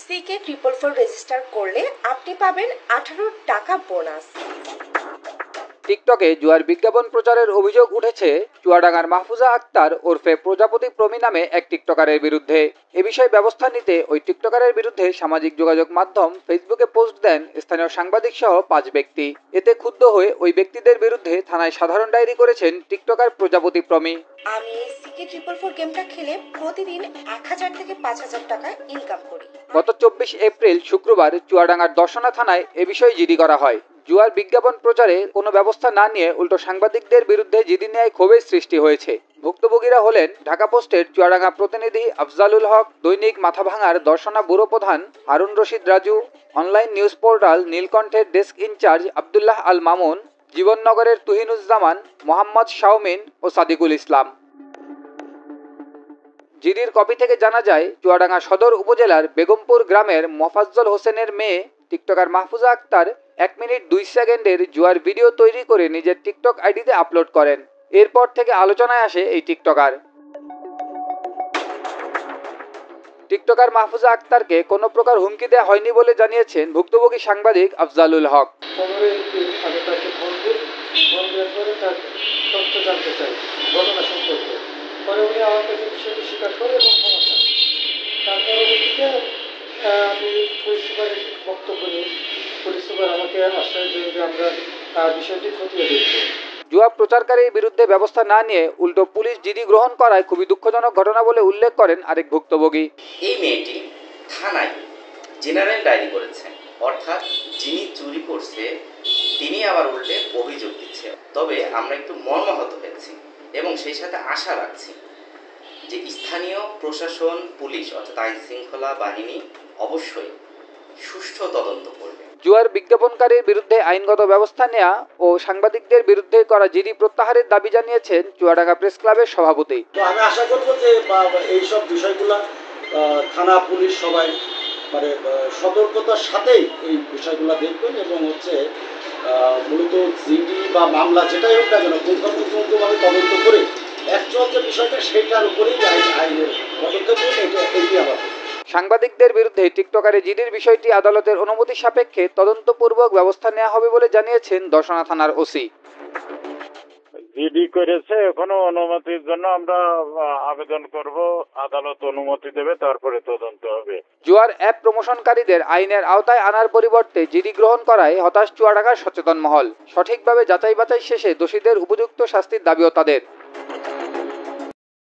CK444 register করলে আপনি পাবেন 18 টাকা বোনাস। টিকটকে জুয়ার বিজ্ঞাপন প্রচারের অভিযোগ উঠেছে চুয়াডাঙ্গার মাহফুজা আক্তার ওরফে প্রজাপতি প্রমি নামে এক টিকটকারের বিরুদ্ধে। এ বিষয়ে ব্যবস্থা নিতে ওই টিকটকারের বিরুদ্ধে সামাজিক যোগাযোগ মাধ্যম ফেসবুকে পোস্ট দেন স্থানীয় সাংবাদিক সহ 5 ব্যক্তি। এতে ক্ষুব্ধ হয়ে ওই ব্যক্তিদের বিরুদ্ধে থানায় সাধারণ ডায়েরি করেছেন টিকটকার প্রজাপতি প্রমি। আমি CK444 গেমটা খেলে প্রতিদিন 1000 থেকে 5000 টাকা ইনকাম করি। গত 24 এপ্রিল শুক্রবার চুয়াডাঙ্গার দর্শনা থানায় এ বিষয়ে জিডি করা হয়। জুয়ার বিজ্ঞাপন প্রচারে কোনো ব্যবস্থা না নিয়ে উল্টো সাংবাদিকদের বিরুদ্ধে জিডি নেয় ক্ষোভের সৃষ্টি হয়েছে। ভুক্তভোগীরা হলেন ঢাকা পোস্টের চুয়াডাঙ্গা প্রতিনিধি আফজালুল হক, দৈনিক মাথাভাঙার দর্শনা ব্যুরো প্রধান Harun Rashid Raju, online news portal নীলকণ্ঠের ডেস্ক ইনচার্জ আব্দুল্লাহ আল মামুন, জীবননগরের তুহিনুজ্জামান, মোহাম্মদ শাওমিন ও সাদিকুল ইসলাম। জিডির কপি থেকে জানা যায়, চুয়াডাঙ্গা সদর উপজেলার বেগমপুর গ্রামের মোফাজ্জল হোসেনের মেয়ে টিকটকার মাহফুজা আক্তার 1 মিনিট 2 সেকেন্ডের জুয়ার ভিডিও তৈরি করে নিজের টিকটক আইডিতে আপলোড করেন। এরপর থেকে আলোচনায় আসে এই টিকটকার। টিকটকার মাহফুজা আক্তারকে কোনো প্রকার হুমকি দেওয়া হয়নি বলে জানিয়েছেন ভুক্তভোগী সাংবাদিক আফজালুল হক। পরে উনি আমার কাছে বিষয়টি স্বীকার করে এবং ক্ষমা চান। তার পরবর্তীতে আমি পুলিশ সুপারের বক্তব্য নিই। পুলিশ সুপার আমাকে আশ্বাস দেন যে আমরা বিষয়টি খতিয়ে দেখব। জুয়া প্রচারকারীর বিরুদ্ধে ব্যবস্থা না নিয়ে উল্টো পুলিশ জিডি গ্রহণ করায় খুবই দুঃখজনক ঘটনা বলে উল্লেখ করেন আরেক ভুক্তভোগী। এই মেয়েটি থানায় জেনারেল ডায়েরি করেছে, অর্থাৎ যিনি চুরি করছে তিনি আবার উল্টে অভিযোগ দিচ্ছে। তবে আমরা একটু মর্মাহত হয়েছি এবং সেই সাথে আশা রাখছি যে স্থানীয় প্রশাসন, পুলিশ অর্থাৎ আইন শৃঙ্খলা বাহিনী অবশ্যই সুষ্ঠু তদন্ত করবে। জুয়ার বিজ্ঞাপনকারীর বিরুদ্ধে আইনগত ব্যবস্থা নেওয়া ও সাংবাদিকদের বিরুদ্ধে করা জিডি প্রত্যাহারের দাবি জানিয়েছেন চুয়াডাঙ্গা প্রেস ক্লাবের সভাপতি। তো আমি আশা করব যে এইসব বিষয়গুলো থানা পুলিশ সবাই মানে সতর্কতার সাথেই এই বিষয়গুলো দেখবেন এবং মূলত জিডি বা মামলা যেটাই হোক না কেন পুঙ্খানুপুঙ্খভাবে তদন্ত করে অ্যাকচুয়াল যে বিষয়টা সেটার উপরেই আইনের পদক্ষেপ এটি আমার। সাংবাদিকদের বিরুদ্ধে টিকটকারে জিডির বিষয়টি আদালতের অনুমতি সাপেক্ষে তদন্তপূর্বক ব্যবস্থা নেওয়া হবে বলে জানিয়েছেন দর্শনা থানার ওসি। জিডি করেছে, এখনো অনুমতির জন্য আমরা আবেদন করব, আদালত অনুমতি দেবে, তারপরে তদন্ত হবে। জুয়ার অ্যাপ প্রমোশনকারীদের আইনের আওতায় আনার পরিবর্তে জিডি গ্রহণ করায় হতাশ চুয়াডাঙ্গার সচেতন মহল। সঠিকভাবে যাচাই বাছাই শেষে দোষীদের উপযুক্ত শাস্তির দাবিও তাদের।